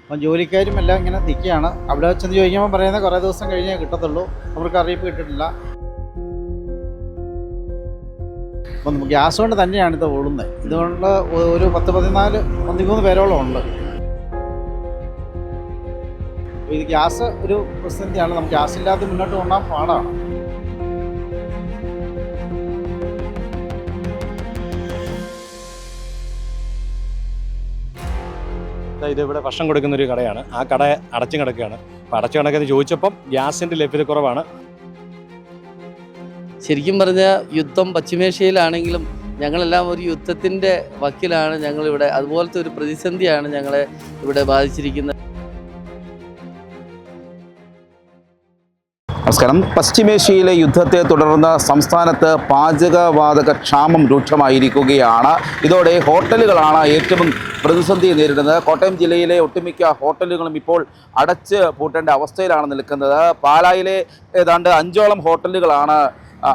അപ്പം ജോലിക്കാരും എല്ലാം ഇങ്ങനെ നിൽക്കുകയാണ്. അവിടെ ചെന്ന് ചോദിക്കുമ്പോൾ പറയുന്നത് കുറേ ദിവസം കഴിഞ്ഞേ കിട്ടത്തുള്ളൂ, അവർക്ക് അറിയിപ്പ് കിട്ടിയിട്ടില്ല. അപ്പം ഗ്യാസ് കൊണ്ട് തന്നെയാണ് ഇത് ഓടുന്നത്. ഇതുകൊണ്ട് ഒരു 13 പേരോളം ഉണ്ട്. ഇത് ഗ്യാസ് ഒരു പ്രതിസന്ധിയാണ്. നമുക്ക് ഗ്യാസ് ഇല്ലാതെ മുന്നോട്ട് കൊണ്ടുപോകാൻ പാടാണ്. ഇതിവിടെ ഭക്ഷണം കൊടുക്കുന്നൊരു കടയാണ്. ആ കട അടച്ചു കിടക്കുകയാണ്. അപ്പോൾ അടച്ചു കിടക്കുന്നത് ചോദിച്ചപ്പം ഗ്യാസിൻ്റെ ലഭ്യത കുറവാണ്. ശരിക്കും പറഞ്ഞാൽ യുദ്ധം പശ്ചിമേഷ്യയിലാണെങ്കിലും ഞങ്ങളെല്ലാം ഒരു യുദ്ധത്തിൻ്റെ വക്കിലാണ് ഞങ്ങളിവിടെ. അതുപോലത്തെ ഒരു പ്രതിസന്ധിയാണ് ഞങ്ങളെ ഇവിടെ ബാധിച്ചിരിക്കുന്നത്. നമസ്കാരം. പശ്ചിമേഷ്യയിലെ യുദ്ധത്തെ തുടർന്ന് സംസ്ഥാനത്ത് പാചകവാതക ക്ഷാമം രൂക്ഷമായിരിക്കുകയാണ്. ഇതോടെ ഹോട്ടലുകളാണ് ഏറ്റവും പ്രതിസന്ധി നേരിടുന്നത്. കോട്ടയം ജില്ലയിലെ ഒട്ടുമിക്ക ഹോട്ടലുകളും ഇപ്പോൾ അടച്ച് പൂട്ടേണ്ട അവസ്ഥയിലാണ് നിൽക്കുന്നത്. പാലായിലെ ഏതാണ്ട് 5ഓളം ഹോട്ടലുകളാണ്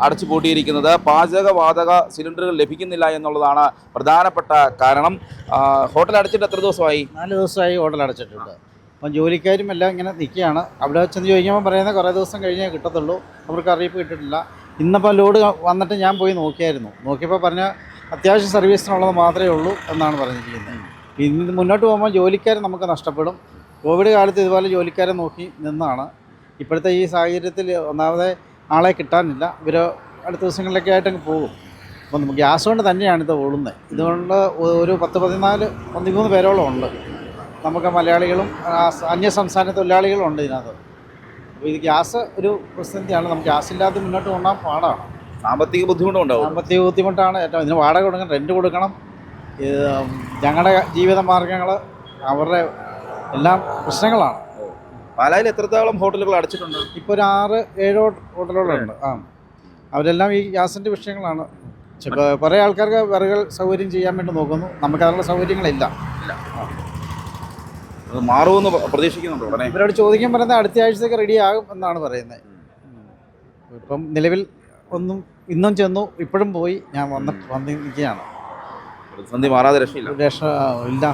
അടച്ചു പൂട്ടിയിരിക്കുന്നത്. പാചകവാതക സിലിണ്ടറുകൾ ലഭിക്കുന്നില്ല എന്നുള്ളതാണ് പ്രധാനപ്പെട്ട കാരണം. ഹോട്ടൽ അടച്ചിട്ട് എത്ര ദിവസമായി? 4 ദിവസമായി ഹോട്ടൽ അടച്ചിട്ടുണ്ട്. അപ്പം ജോലിക്കാരും എല്ലാം ഇങ്ങനെ നിൽക്കുകയാണ്. അവിടെ ചെന്ന് ചോദിക്കുമ്പോൾ പറയുന്നത് കുറേ ദിവസം കഴിഞ്ഞേ കിട്ടത്തുള്ളൂ, അവർക്ക് അറിയിപ്പ് കിട്ടിയിട്ടില്ല. ഇന്നിപ്പോൾ ലോഡ് വന്നിട്ട് ഞാൻ പോയി നോക്കിയപ്പോൾ പറഞ്ഞ അത്യാവശ്യ സർവീസിനുള്ളത് മാത്രമേ ഉള്ളൂ എന്നാണ് പറഞ്ഞിരിക്കുന്നത്. ഇന്ന് മുന്നോട്ട് പോകുമ്പോൾ ജോലിക്കാർ നമുക്ക് നഷ്ടപ്പെടും. കോവിഡ് കാലത്ത് ഇതുപോലെ ജോലിക്കാരെ നോക്കി നിന്നാണ്. ഇപ്പോഴത്തെ ഈ സാഹചര്യത്തിൽ ഒന്നാമതെ ആളെ കിട്ടാനില്ല. ഇവർ അടുത്ത ദിവസങ്ങളിലൊക്കെ ആയിട്ടങ്ങ് പോകും. അപ്പം ഗ്യാസ് കൊണ്ട് തന്നെയാണ് ഇത് ഓടുന്നത്. ഇതുകൊണ്ട് ഒരു 13 പേരോളം ഉണ്ട്. നമുക്ക് മലയാളികളും അന്യ സംസ്ഥാന തൊഴിലാളികളും ഉണ്ട് ഇതിനകത്ത്. അപ്പോൾ ഇത് ഗ്യാസ് ഒരു പ്രതിസന്ധിയാണ്. നമുക്ക് ഗ്യാസ് ഇല്ലാതെ മുന്നോട്ട് കൊണ്ടുപോകാൻ പാടാണ്. സാമ്പത്തിക ബുദ്ധിമുട്ടുണ്ടാവും. സാമ്പത്തിക ബുദ്ധിമുട്ടാണ് ഏറ്റവും. ഇതിന് വാടക കൊടുക്കണം, റെൻറ്റ് കൊടുക്കണം. ഞങ്ങളുടെ ജീവിത മാർഗ്ഗങ്ങൾ അവരുടെ എല്ലാം പ്രശ്നങ്ങളാണ്. പാലായിൽ എത്രത്തോളം ഹോട്ടലുകൾ അടച്ചിട്ടുണ്ട്? ഇപ്പോൾ ഒരു 6-7 ഹോട്ടലുകളുണ്ട്. അവരെല്ലാം ഈ ഗ്യാസിൻ്റെ വിഷയങ്ങളാണ്. കുറേ ആൾക്കാർക്ക് വിറകൾ സൗകര്യം ചെയ്യാൻ വേണ്ടി നോക്കുന്നു. നമുക്ക് അതിനുള്ള സൗകര്യങ്ങളില്ല. അത് മാറുമെന്ന് പ്രതീക്ഷിക്കുന്നുണ്ടോ? ഉടനെ ഇവരോട് ചോദിക്കാൻ പറയുന്നത് അടുത്ത ആഴ്ചയൊക്കെ റെഡി ആകും എന്നാണ് പറയുന്നത്. ഇപ്പം നിലവിൽ ഇന്നും ചെന്നു, ഇപ്പോഴും പോയി. ഞാൻ വന്നിരിക്കുകയാണ്. പ്രതിസന്ധി മാറാതെ രക്ഷയില്ല. ഇല്ല,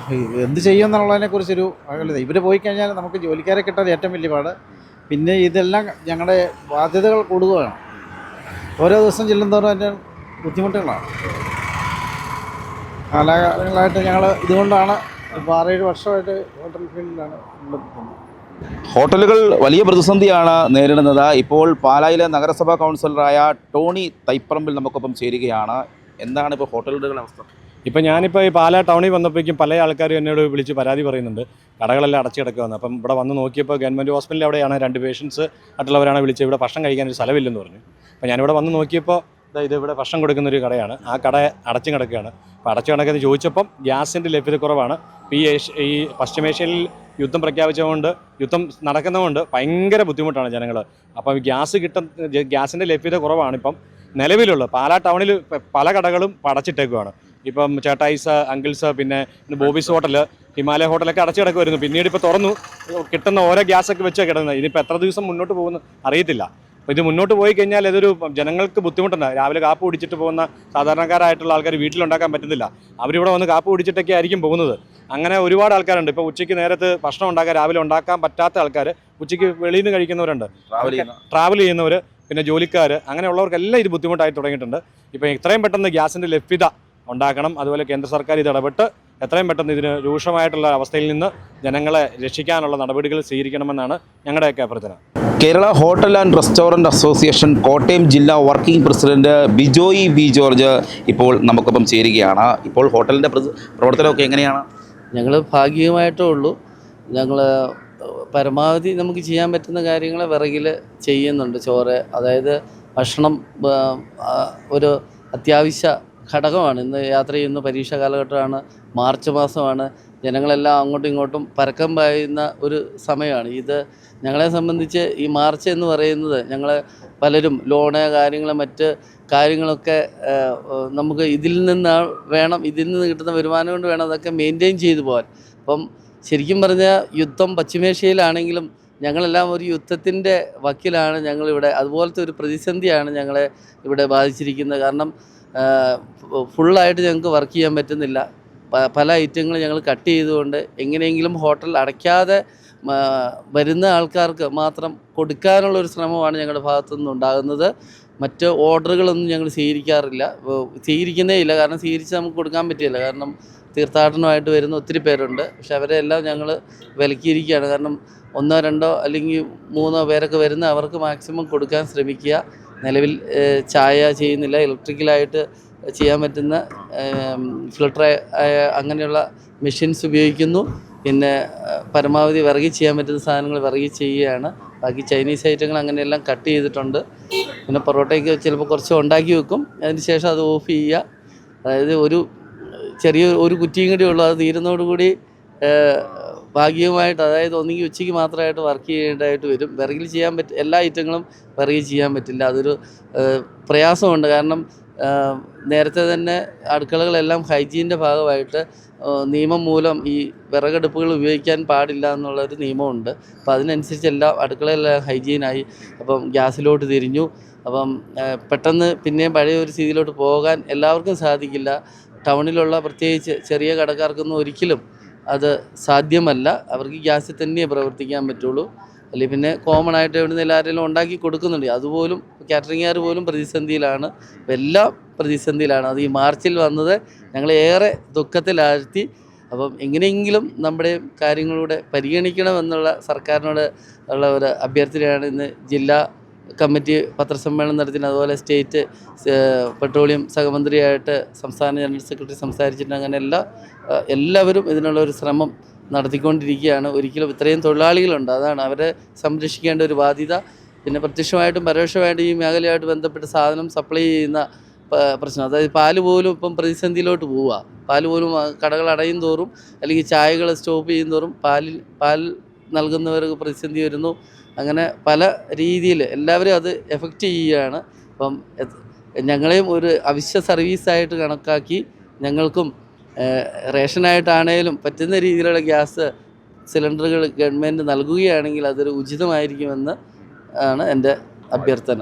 എന്ത് ചെയ്യുമെന്നുള്ളതിനെ കുറിച്ചൊരു അകലത. ഇവർ പോയി കഴിഞ്ഞാൽ നമുക്ക് ജോലിക്കാരെ കിട്ടാൻ ഏറ്റവും വലിയ പാട്. പിന്നെ ഇതെല്ലാം ഞങ്ങളുടെ ബാധ്യതകൾ കൂടുകയാണ്. ഓരോ ദിവസം ചെല്ലുന്നതോറും അതിൻ്റെ ബുദ്ധിമുട്ടുകളാണ്. കാലങ്ങളായിട്ട് ഞങ്ങൾ ഇതുകൊണ്ടാണ് 6-7 വർഷമായിട്ട് ഹോട്ടൽ ഫീൽഡിലാണ് ഉള്ളത്. ഹോട്ടലുകൾ വലിയ പ്രതിസന്ധിയാണ് നേരിടുന്നത്. ഇപ്പോൾ പാലായിലെ നഗരസഭാ കൗൺസിലറായ ടോണി തൈപ്പറമ്പിൽ നമുക്കൊപ്പം ചേരുകയാണ്. എന്താണ് ഇപ്പോൾ ഹോട്ടലുകളുടെ അവസ്ഥ? ഇപ്പം ഞാനിപ്പോൾ ഈ പാലാ ടൗണിൽ വന്നപ്പോഴേക്കും പല ആൾക്കാരും എന്നോട് വിളിച്ച് പരാതി പറയുന്നുണ്ട്, കടകളെല്ലാം അടച്ചു കിടക്കുകയെന്ന്. അപ്പം ഇവിടെ വന്ന് നോക്കിയപ്പോൾ ഗവൺമെൻറ് ഹോസ്പിറ്റലിൽ അവിടെയാണ് 2 പേഷ്യൻസ് ആയിട്ടുള്ളവരാണ് വിളിച്ച് ഇവിടെ ഭക്ഷണം കഴിക്കാനൊരു സ്ഥലമില്ലെന്ന് പറഞ്ഞു. അപ്പോൾ ഞാനിവിടെ വന്ന് നോക്കിയപ്പോൾ ഇതിവിടെ ഭക്ഷണം കൊടുക്കുന്നൊരു കടയാണ്. ആ കട അടച്ചു കിടക്കുകയാണ്. അപ്പോൾ അടച്ചു കിടക്കുന്നത് ചോദിച്ചപ്പം ഗ്യാസിൻ്റെ ലഭ്യത കുറവാണ്. ഈ പശ്ചിമേഷ്യയിൽ യുദ്ധം പ്രഖ്യാപിച്ചതുകൊണ്ട്, യുദ്ധം നടക്കുന്നതുകൊണ്ട് ഭയങ്കര ബുദ്ധിമുട്ടാണ് ജനങ്ങൾ. അപ്പം ഗ്യാസിൻ്റെ ലഭ്യത കുറവാണ് ഇപ്പം നിലവിലുള്ളത്. പാലാ ടൗണിൽ പല കടകളും അടച്ചിട്ടേക്കുവാണ്. ഇപ്പം ചേട്ടായിസ്, അങ്കിൾസ്, പിന്നെ ബോബീസ് ഹോട്ടൽ, ഹിമാലയ ഹോട്ടലൊക്കെ അടച്ചു കിടക്കുമായിരുന്നു. പിന്നീട് ഇപ്പോൾ തുറന്നു, കിട്ടുന്ന ഓരോ ഗ്യാസൊക്കെ വെച്ച് കിടക്കുന്നത്. ഇതിപ്പോൾ എത്ര ദിവസം മുന്നോട്ട് പോകുന്നു അറിയത്തില്ല. അപ്പോൾ ഇത് മുന്നോട്ട് പോയി കഴിഞ്ഞാൽ ഇതൊരു ജനങ്ങൾക്ക് ബുദ്ധിമുട്ടുണ്ട്. രാവിലെ കാപ്പ് കുടിച്ചിട്ട് പോകുന്ന സാധാരണക്കാരായിട്ടുള്ള ആൾക്കാർ വീട്ടിലുണ്ടാക്കാൻ പറ്റുന്നില്ല. അവരിവിടെ വന്ന് കാപ്പ് കുടിച്ചിട്ടൊക്കെ ആയിരിക്കും പോകുന്നത്. അങ്ങനെ ഒരുപാട് ആൾക്കാരുണ്ട്. ഇപ്പോൾ ഉച്ചയ്ക്ക് നേരത്ത് ഭക്ഷണം രാവിലെ ഉണ്ടാക്കാൻ പറ്റാത്ത ആൾക്കാർ, ഉച്ചയ്ക്ക് വെളിയിൽ നിന്ന് കഴിക്കുന്നവരുണ്ട്, ട്രാവൽ ചെയ്യുന്നവർ, പിന്നെ ജോലിക്കാർ, അങ്ങനെയുള്ളവർക്കെല്ലാം ഇത് ബുദ്ധിമുട്ടായി തുടങ്ങിയിട്ടുണ്ട്. ഇപ്പോൾ എത്രയും പെട്ടെന്ന് ഗ്യാസിൻ്റെ ലഭ്യത ഉണ്ടാക്കണം. അതുപോലെ കേന്ദ്ര സർക്കാർ ഇത് ഇടപെട്ട് എത്രയും പെട്ടെന്ന് ഇതിന് രൂക്ഷമായിട്ടുള്ള അവസ്ഥയിൽ നിന്ന് ജനങ്ങളെ രക്ഷിക്കാനുള്ള നടപടികൾ സ്വീകരിക്കണമെന്നാണ് ഞങ്ങളുടെയൊക്കെ അഭ്യർത്ഥന. Kerala hotel and restaurant association Kottayam ജില്ലാ working president Bijoy V George ഇപ്പോൾ നമുക്കൊപ്പം ചേരുകയാണ്. ഇപ്പോൾ ഹോട്ടലിൻ്റെ പ്രവർത്തനമൊക്കെ എങ്ങനെയാണ്? ഞങ്ങൾ ഭാഗികമായിട്ടേ ഉള്ളൂ. ഞങ്ങൾ പരമാവധി നമുക്ക് ചെയ്യാൻ പറ്റുന്ന കാര്യങ്ങൾ വിറകിൽ ചെയ്യുന്നുണ്ട്. ചോറ്, അതായത് ഭക്ഷണം ഒരു അത്യാവശ്യ ഘടകമാണ്. ഇന്ന് യാത്ര ചെയ്യുന്ന പരീക്ഷ കാലഘട്ടമാണ്, മാർച്ച് മാസമാണ്. ജനങ്ങളെല്ലാം അങ്ങോട്ടും ഇങ്ങോട്ടും പരക്കം പായുന്ന ഒരു സമയമാണ് ഇത്. ഞങ്ങളെ സംബന്ധിച്ച് ഈ മാർച്ച് എന്ന് പറയുന്നത്, ഞങ്ങൾ പലരും ലോണ് കാര്യങ്ങൾ മറ്റ് കാര്യങ്ങളൊക്കെ നമുക്ക് ഇതിൽ നിന്ന് കിട്ടുന്ന വരുമാനം കൊണ്ട് വേണം അതൊക്കെ മെയിൻറ്റെയിൻ ചെയ്തു പോകാൻ. അപ്പം ശരിക്കും പറഞ്ഞാൽ യുദ്ധം പശ്ചിമേഷ്യയിലാണെങ്കിലും ഞങ്ങളെല്ലാം ഒരു യുദ്ധത്തിൻ്റെ വക്കിലാണ് ഞങ്ങളിവിടെ. അതുപോലത്തെ ഒരു പ്രതിസന്ധിയാണ് ഞങ്ങളെ ഇവിടെ ബാധിച്ചിരിക്കുന്നത്. കാരണം ഫുള്ളായിട്ട് ഞങ്ങൾക്ക് വർക്ക് ചെയ്യാൻ പറ്റുന്നില്ല. പല ഐറ്റങ്ങൾ ഞങ്ങൾ കട്ട് ചെയ്തുകൊണ്ട് എങ്ങനെയെങ്കിലും ഹോട്ടൽ അടയ്ക്കാതെ വരുന്ന ആൾക്കാർക്ക് മാത്രം കൊടുക്കാനുള്ള ഒരു ശ്രമമാണ് ഞങ്ങളുടെ ഭാഗത്തു നിന്നുണ്ടാകുന്നത്. മറ്റ് ഓർഡറുകളൊന്നും ഞങ്ങൾ സ്വീകരിക്കാറില്ല, സ്വീകരിക്കുന്നേ ഇല്ല. കാരണം സ്വീകരിച്ച് നമുക്ക് കൊടുക്കാൻ പറ്റില്ല. കാരണം തീർത്ഥാടനമായിട്ട് വരുന്ന ഒത്തിരി പേരുണ്ട്. പക്ഷെ അവരെല്ലാം ഞങ്ങൾ വിലക്കിയിരിക്കുകയാണ്. കാരണം 1, 2 അല്ലെങ്കിൽ 3 പേരൊക്കെ വരുന്ന അവർക്ക് മാക്സിമം കൊടുക്കാൻ ശ്രമിക്കുക. നിലവിൽ ചായ ചെയ്യുന്നില്ല, ഇലക്ട്രിക്കലായിട്ട് ചെയ്യാൻ പറ്റുന്ന ഫിൽട്ടർ അങ്ങനെയുള്ള മെഷീൻസ് ഉപയോഗിക്കുന്നു. പിന്നെ പരമാവധി വിറകി ചെയ്യാൻ പറ്റുന്ന സാധനങ്ങൾ വിറകി ചെയ്യുകയാണ്. ബാക്കി ചൈനീസ് ഐറ്റങ്ങൾ അങ്ങനെയെല്ലാം കട്ട് ചെയ്തിട്ടുണ്ട്. പിന്നെ പൊറോട്ടയ്ക്ക് ചിലപ്പോൾ കുറച്ച് ഉണ്ടാക്കി വെക്കും, അതിന് ശേഷം അത് ഓഫ് ചെയ്യുക. അതായത് ചെറിയ ഒരു കുറ്റിയും കൂടി ഉള്ളൂ, അത് തീരുന്നതോടുകൂടി ഭാഗികമായിട്ട്, അതായത് ഒന്നുകിൽ ഉച്ചയ്ക്ക് മാത്രമായിട്ട് വർക്ക് ചെയ്യേണ്ടതായിട്ട് വരും. വിറകിൽ ചെയ്യാൻ എല്ലാ ഐറ്റങ്ങളും വിറകിൽ ചെയ്യാൻ പറ്റില്ല. അതൊരു പ്രയാസമുണ്ട്. കാരണം നേരത്തെ തന്നെ അടുക്കളകളെല്ലാം ഹൈജീൻ്റെ ഭാഗമായിട്ട് നിയമം മൂലം ഈ വിറകടുപ്പുകൾ ഉപയോഗിക്കാൻ പാടില്ല എന്നുള്ളൊരു നിയമമുണ്ട്. അപ്പോൾ അതിനനുസരിച്ച് എല്ലാ അടുക്കളയെല്ലാം ഹൈജീനായി. അപ്പം ഗ്യാസിലോട്ട് തിരിഞ്ഞു. അപ്പം പെട്ടെന്ന് പിന്നെയും പഴയ ഒരു സ്ഥിതിയിലോട്ട് പോകാൻ എല്ലാവർക്കും സാധിക്കില്ല. ടൗണിലുള്ള പ്രത്യേകിച്ച് ചെറിയ കടക്കാർക്കൊന്നും ഒരിക്കലും അത് സാധ്യമല്ല. അവർക്ക് ഗ്യാസിൽ തന്നെ പ്രവർത്തിക്കാൻ പറ്റുള്ളൂ. അല്ലെങ്കിൽ പിന്നെ കോമൺ ആയിട്ട് എവിടെ എല്ലാവരെല്ലാം ഉണ്ടാക്കി കൊടുക്കുന്നുണ്ട്. അതുപോലും കാറ്ററിംഗുകാർ പോലും പ്രതിസന്ധിയിലാണ്. എല്ലാം പ്രതിസന്ധിയിലാണ്. അത് ഈ മാർച്ചിൽ വന്നത് ഞങ്ങളെ ഏറെ ദുഃഖത്തിലാഴ്ത്തി. അപ്പം എങ്ങനെയെങ്കിലും നമ്മുടെ കാര്യങ്ങളിലൂടെ പരിഗണിക്കണമെന്നുള്ള സർക്കാരിനോട് ഉള്ള ഒരു അഭ്യർത്ഥനയാണ് ഇന്ന് ജില്ലാ കമ്മിറ്റി പത്രസമ്മേളനം നടത്തി. അതുപോലെ സ്റ്റേറ്റ് പെട്രോളിയം സഹമന്ത്രിയായിട്ട് സംസ്ഥാന ജനറൽ സെക്രട്ടറി സംസാരിച്ചിട്ടുണ്ട്. അങ്ങനെ എല്ലാവരും ഇതിനുള്ള ഒരു ശ്രമം നടത്തിക്കൊണ്ടിരിക്കുകയാണ്. ഒരിക്കലും ഇത്രയും തൊഴിലാളികളുണ്ട്, അതാണ് അവരെ സംരക്ഷിക്കേണ്ട ഒരു ബാധ്യത. പിന്നെ പ്രത്യക്ഷമായിട്ടും പരോക്ഷമായിട്ടും ഈ മേഖലയായിട്ട് ബന്ധപ്പെട്ട് സാധനം സപ്ലൈ ചെയ്യുന്ന പ്രശ്നം, അതായത് പാല് പോലും ഇപ്പം പ്രതിസന്ധിയിലോട്ട് പോവുക. പാല് പോലും കടകൾ അടയും തോറും അല്ലെങ്കിൽ ചായകൾ സ്റ്റോപ്പ് ചെയ്യും തോറും പാൽ നൽകുന്നവർക്ക് പ്രതിസന്ധി വരുന്നു. അങ്ങനെ പല രീതിയിൽ എല്ലാവരും അത് എഫക്റ്റ് ചെയ്യുകയാണ്. അപ്പം ഞങ്ങളെയും ഒരു അവശ്യ സർവീസായിട്ട് കണക്കാക്കി ഞങ്ങൾക്കും റേഷനായിട്ടാണേലും പറ്റുന്ന രീതിയിലുള്ള ഗ്യാസ് സിലിണ്ടറുകൾ ഗവൺമെൻറ് നൽകുകയാണെങ്കിൽ അതൊരു ഉചിതമായിരിക്കുമെന്ന് ആണ് എൻ്റെ അഭ്യർത്ഥന.